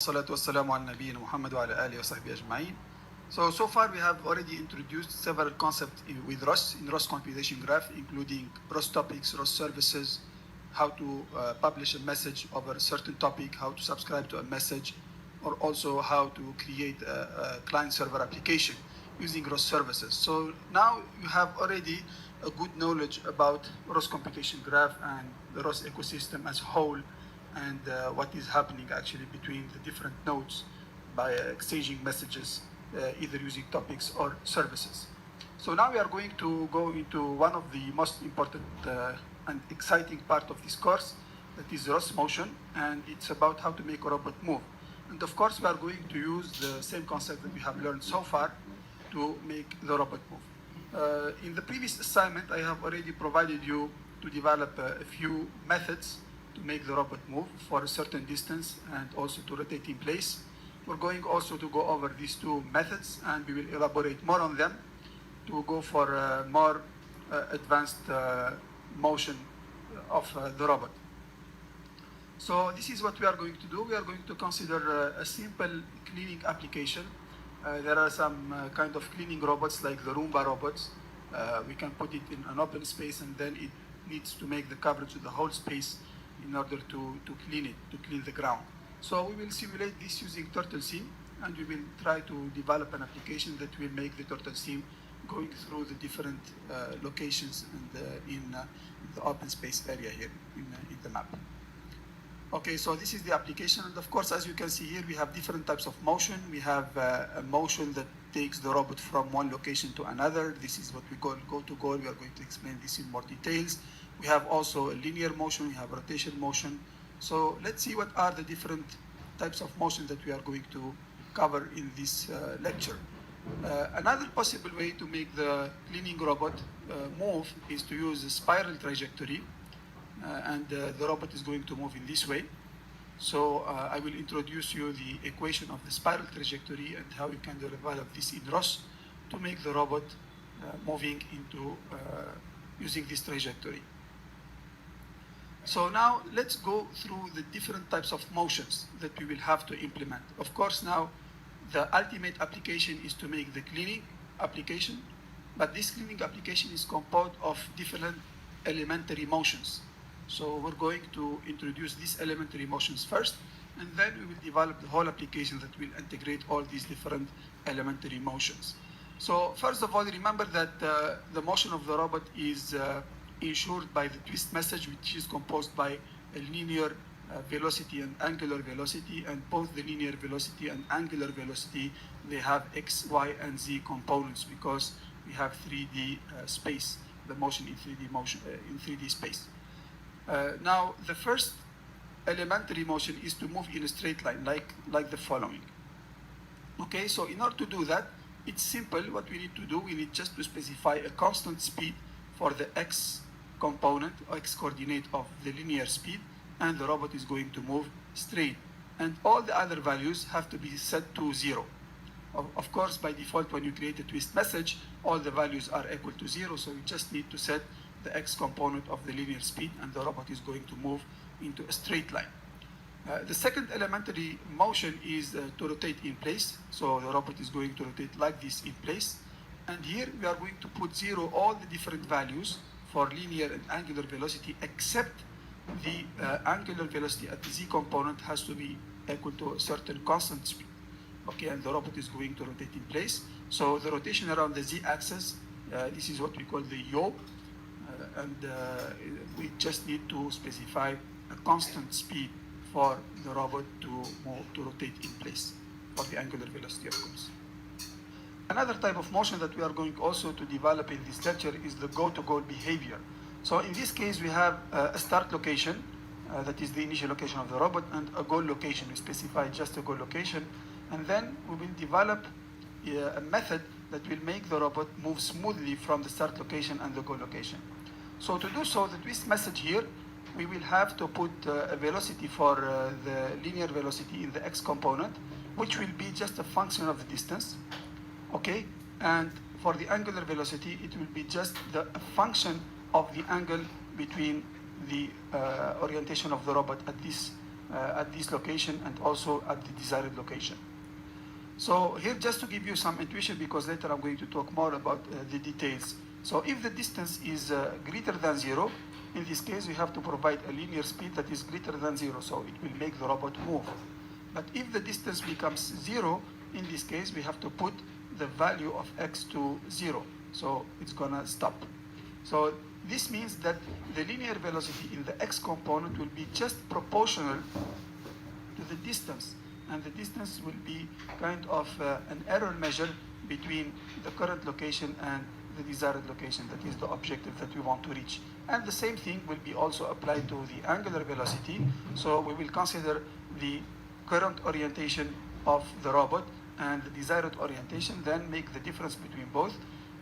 Salatu wassalamu ala nabiyyina Muhammad wa ala alihi wa sahbihi ajma'in. So far we have already introduced several concepts with ROS, in ROS computation graph, including ROS topics, ROS services, how to publish a message over a certain topic, how to subscribe to a message, or also how to create a client-server application using ROS services. So now you have already a good knowledge about ROS computation graph and the ROS ecosystem as a whole, and what is happening actually between the different nodes by exchanging messages, either using topics or services. So now we are going to go into one of the most important and exciting part of this course, that is ROS motion, and it's about how to make a robot move. And of course, we are going to use the same concept that we have learned so far to make the robot move. In the previous assignment, I have already provided you to develop a few methods to make the robot move for a certain distance and also to rotate in place. We're going also to go over these two methods, and we will elaborate more on them to go for a more advanced motion of the robot. So this is what we are going to do. We are going to consider a simple cleaning application. There are some kind of cleaning robots like the Roomba robots. We can put it in an open space, and then it needs to make the coverage of the whole space in order to clean it, to clean the ground. So we will simulate this using TurtleSim, and we will try to develop an application that will make the TurtleSim going through the different locations and in the open space area here in the map. Okay, so this is the application, and of course, as you can see here, we have different types of motion. We have a motion that takes the robot from one location to another. This is what we call go to goal. We are going to explain this in more details. We have also a linear motion, we have rotation motion. So let's see what are the different types of motion that we are going to cover in this lecture. Another possible way to make the cleaning robot move is to use a spiral trajectory, and the robot is going to move in this way. So I will introduce you the equation of the spiral trajectory and how you can develop this in ROS to make the robot moving into using this trajectory. So now let's go through the different types of motions that we will have to implement. Of course, now the ultimate application is to make the cleaning application, but this cleaning application is composed of different elementary motions. So we're going to introduce these elementary motions first, and then we will develop the whole application that will integrate all these different elementary motions. So first of all, remember that the motion of the robot is ensured by the twist message, which is composed by a linear velocity and angular velocity, and both the linear velocity and angular velocity, they have x, y, and z components because we have 3D space, the motion in 3D motion in 3D space. Now the first elementary motion is to move in a straight line, like the following. Okay, so in order to do that, it's simple. What we need to do, we need just to specify a constant speed for the x component, x coordinate of the linear speed, and the robot is going to move straight. And all the other values have to be set to 0. Of course, by default, when you create a twist message, all the values are equal to 0, so you just need to set the x component of the linear speed, and the robot is going to move into a straight line. The second elementary motion is to rotate in place. So the robot is going to rotate like this in place. And here we are going to put 0 all the different values for linear and angular velocity, except the angular velocity at the z component has to be equal to a certain constant speed. Okay, and the robot is going to rotate in place. So the rotation around the z-axis, this is what we call the yaw, and we just need to specify a constant speed for the robot to move, to rotate in place for the angular velocity, of course. Another type of motion that we are going also to develop in this lecture is the go-to-goal behavior. So in this case, we have a start location, that is the initial location of the robot, and a goal location. We specify just a goal location, and then we will develop a method that will make the robot move smoothly from the start location and the goal location. So to do so, the twist message here, we will have to put a velocity for the linear velocity in the x component, which will be just a function of the distance. Okay, and for the angular velocity, it will be just a function of the angle between the orientation of the robot at this at this location and also at the desired location. So here, just to give you some intuition, because later I'm going to talk more about the details. So if the distance is greater than 0, in this case, we have to provide a linear speed that is greater than 0, so it will make the robot move. But if the distance becomes 0, in this case, we have to put the value of x to 0, so it's gonna stop. So this means that the linear velocity in the x component will be just proportional to the distance, and the distance will be kind of an error measure between the current location and the desired location, that is the objective that we want to reach. And the same thing will be also applied to the angular velocity. So we will consider the current orientation of the robot and the desired orientation, then make the difference between both,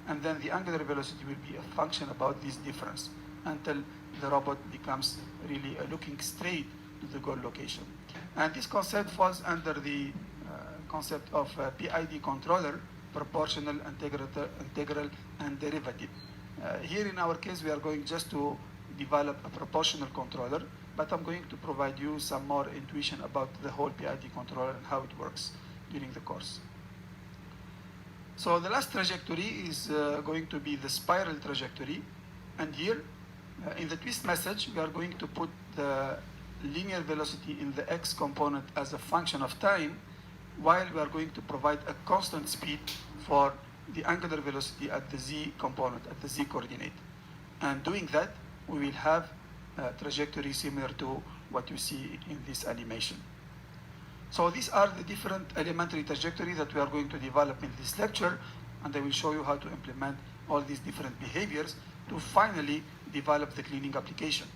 and then the angular velocity will be a function about this difference until the robot becomes really looking straight to the goal location. And this concept falls under the concept of PID controller, proportional, integral, and derivative. Here in our case, we are going just to develop a proportional controller, but I'm going to provide you some more intuition about the whole PID controller and how it works during the course. So the last trajectory is going to be the spiral trajectory. And here, in the twist message, we are going to put the linear velocity in the x component as a function of time, while we are going to provide a constant speed for the angular velocity at the z component, at the z coordinate. And doing that, we will have a trajectory similar to what you see in this animation. So these are the different elementary trajectories that we are going to develop in this lecture, and I will show you how to implement all these different behaviors to finally develop the cleaning application.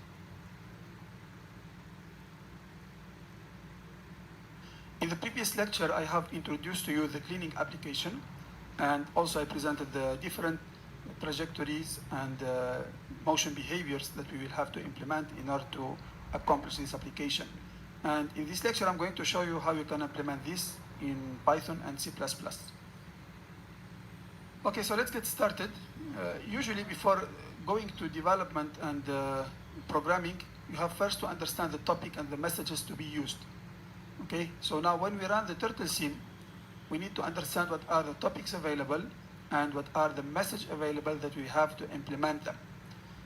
In the previous lecture, I have introduced to you the cleaning application, and also I presented the different trajectories and motion behaviors that we will have to implement in order to accomplish this application. And in this lecture, I'm going to show you how you can implement this in Python and C++. Okay, so let's get started. Usually before going to development and programming, you have first to understand the topic and the messages to be used. Okay, so now when we run the turtle sim, we need to understand what are the topics available and what are the messages available that we have to implement them.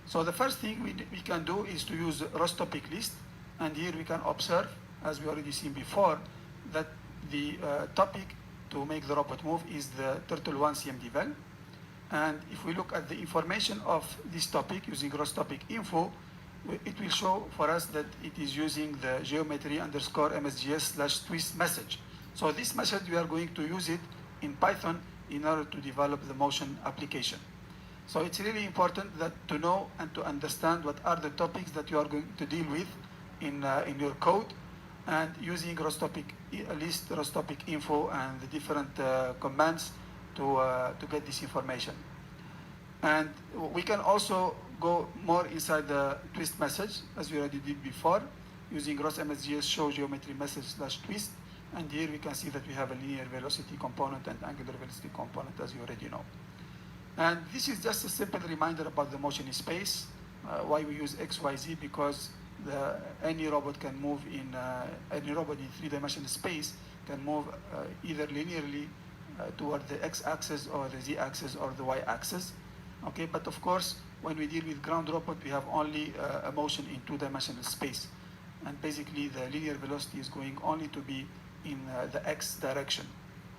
So the first thing we can do is to use ROS topic list, and here we can observe, as we already seen before, that the topic to make the robot move is the turtle1 CMD val. And if we look at the information of this topic using ROS topic info, it will show for us that it is using the geometry underscore MSGS/twist message. So this message, we are going to use it in Python in order to develop the motion application. So it's really important that to know and to understand what are the topics that you are going to deal with in your code, and using ROS topic list, ROS topic info, and the different commands to get this information. And we can also go more inside the twist message, as we already did before, using ROS MSGS show geometry message/twist. And here we can see that we have a linear velocity component and angular velocity component, as you already know. And this is just a simple reminder about the motion in space, why we use X, Y, Z, because any robot can move in, any robot in three-dimensional space can move either linearly toward the X-axis or the Z-axis or the Y-axis. Okay, but of course, when we deal with ground robot, we have only a motion in two-dimensional space. And basically, the linear velocity is going only to be in the X direction.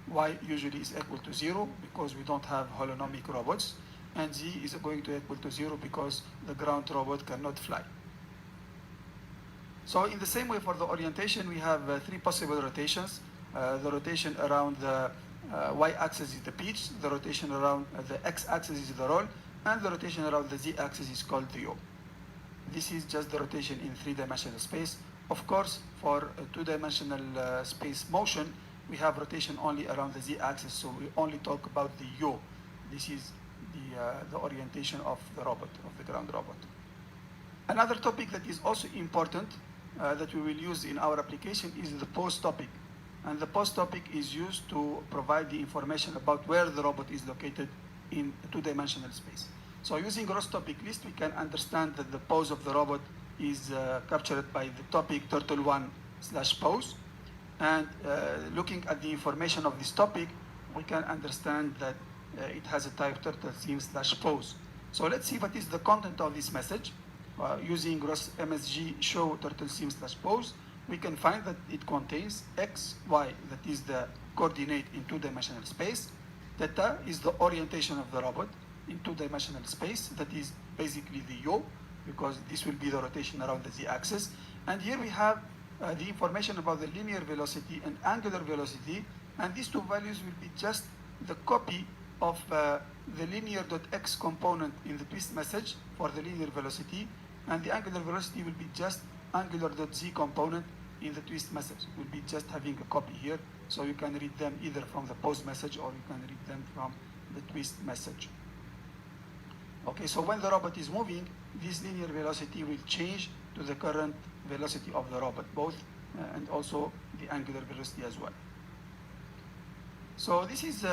Y usually is equal to 0 because we don't have holonomic robots, and Z is going to equal to 0 because the ground robot cannot fly. So in the same way for the orientation, we have three possible rotations. The rotation around the Y-axis is the pitch, the rotation around the X-axis is the roll, and the rotation around the Z-axis is called the yaw. This is just the rotation in three-dimensional space. Of course, for a two-dimensional space motion, we have rotation only around the Z-axis, so we only talk about the yaw. This is the orientation of the robot, of the ground robot. Another topic that is also important that we will use in our application is the pose topic. And the pose topic is used to provide the information about where the robot is located in a two-dimensional space. So using ROS topic list, we can understand that the pose of the robot is captured by the topic turtle1 /pose. And looking at the information of this topic, we can understand that it has a type turtle theme /pose. So let's see what is the content of this message. Using ROS MSG show turtle theme /pose, we can find that it contains x, y, that is the coordinate in two-dimensional space. Theta is the orientation of the robot in two-dimensional space, that is basically the yaw, because this will be the rotation around the z-axis. And here we have the information about the linear velocity and angular velocity, and these two values will be just the copy of the linear.x component in the twist message for the linear velocity, and the angular velocity will be just angular.z component in the twist message. We'll be just having a copy here, so you can read them either from the pose message or you can read them from the twist message. Okay, so when the robot is moving, this linear velocity will change to the current velocity of the robot, both and also the angular velocity as well. So this is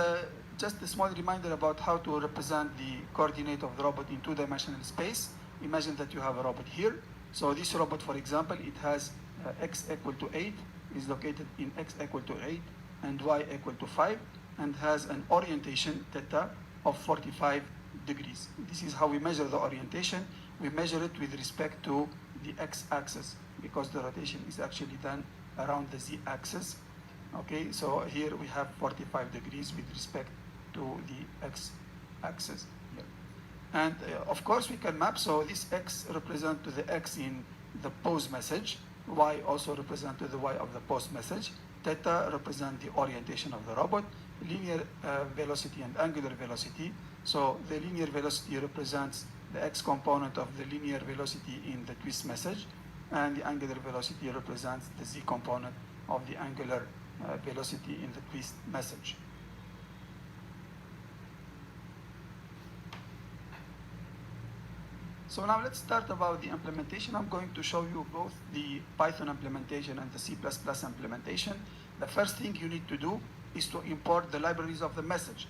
just a small reminder about how to represent the coordinate of the robot in two-dimensional space. Imagine that you have a robot here. So this robot, for example, it has x equal to 8, is located in x equal to 8, and y equal to 5, and has an orientation, theta, of 45 degrees. This is how we measure the orientation. We measure it with respect to the x-axis, because the rotation is actually done around the z-axis. Okay, so here we have 45 degrees with respect to the x-axis here. And of course we can map, so this x represent to the x in the pose message, y also represent to the y of the pose message, theta represent the orientation of the robot, linear velocity and angular velocity. So the linear velocity represents the x component of the linear velocity in the twist message, and the angular velocity represents the z component of the angular velocity in the twist message. So now let's start about the implementation. I'm going to show you both the Python implementation and the C++ implementation. The first thing you need to do is to import the libraries of the message.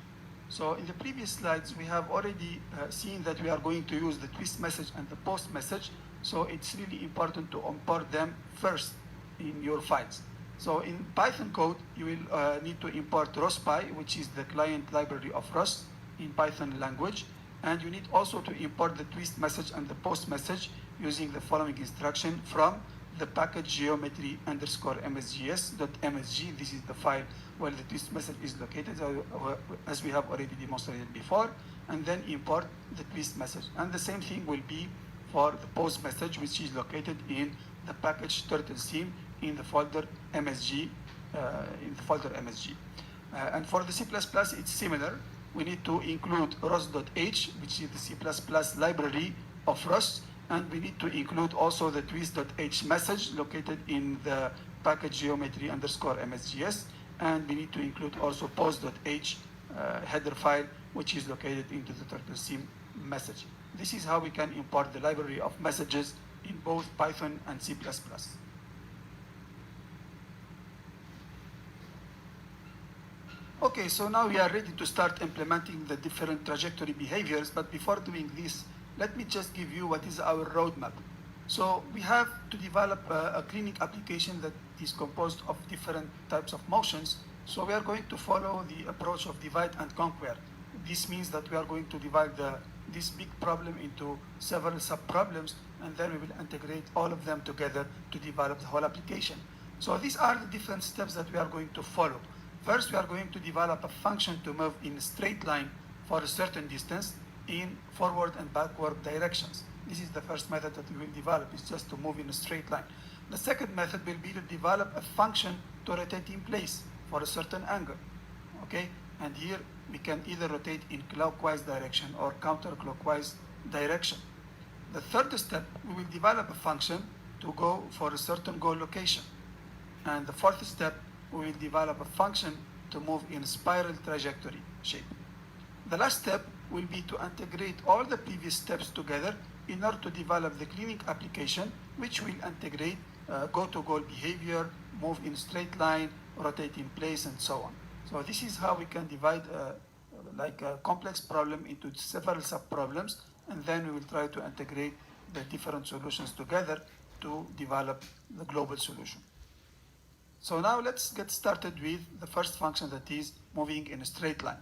So in the previous slides, we have already seen that we are going to use the twist message and the post message. So it's really important to import them first in your files. So in Python code, you will need to import ROS.py, which is the client library of ROS in Python language. And you need also to import the twist message and the post message using the following instruction from the package geometry underscore msgs.msg. This is the file where the twist message is located, as we have already demonstrated before, and then import the twist message. And the same thing will be for the post message, which is located in the package turtle theme in the folder msg. And for the C++, it's similar. We need to include ros.h, which is the C++ library of ROS, and we need to include also the twist.h message located in the package geometry underscore msgs, and we need to include also post.h header file, which is located into the turtle theme message. This is how we can import the library of messages in both Python and C++. Okay, so now we are ready to start implementing the different trajectory behaviors, but before doing this, let me just give you what is our roadmap. So we have to develop a cleaning application that is composed of different types of motions. So we are going to follow the approach of divide and conquer. This means that we are going to divide this big problem into several sub-problems, and then we will integrate all of them together to develop the whole application. So these are the different steps that we are going to follow. First, we are going to develop a function to move in a straight line for a certain distance in forward and backward directions. This is the first method that we will develop, is just to move in a straight line. The second method will be to develop a function to rotate in place for a certain angle, okay? And here we can either rotate in clockwise direction or counterclockwise direction. The third step, we will develop a function to go for a certain goal location. And the fourth step, we will develop a function to move in a spiral trajectory shape. The last step will be to integrate all the previous steps together in order to develop the cleaning application, which will integrate go-to-goal behavior, move in straight line, rotate in place, and so on. So this is how we can divide like a complex problem into several sub-problems, and then we will try to integrate the different solutions together to develop the global solution. So now let's get started with the first function, that is moving in a straight line.